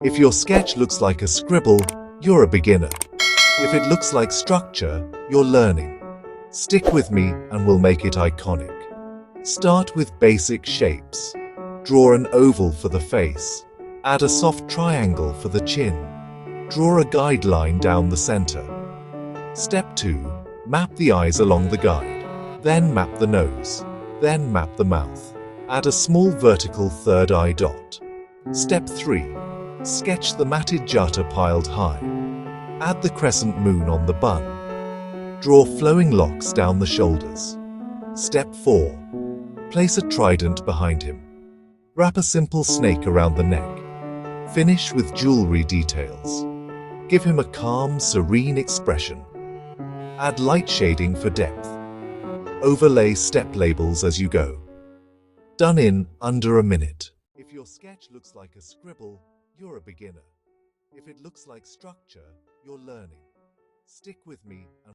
If your sketch looks like a scribble, you're a beginner. If it looks like structure, you're learning. Stick with me and we'll make it iconic. Start with basic shapes. Draw an oval for the face. Add a soft triangle for the chin. Draw a guideline down the center. Step 2. Map the eyes along the guide. Then map the nose. Then map the mouth. Add a small vertical third eye dot. Step 3. Sketch the matted jata piled high. Add the crescent moon on the bun. Draw flowing locks down the shoulders. Step 4. Place a trident behind him. Wrap a simple snake around the neck. Finish with jewelry details. Give him a calm, serene expression. Add light shading for depth. Overlay step labels as you go. Done in under a minute. If your sketch looks like a scribble, you're a beginner. If it looks like structure, you're learning. Stick with me and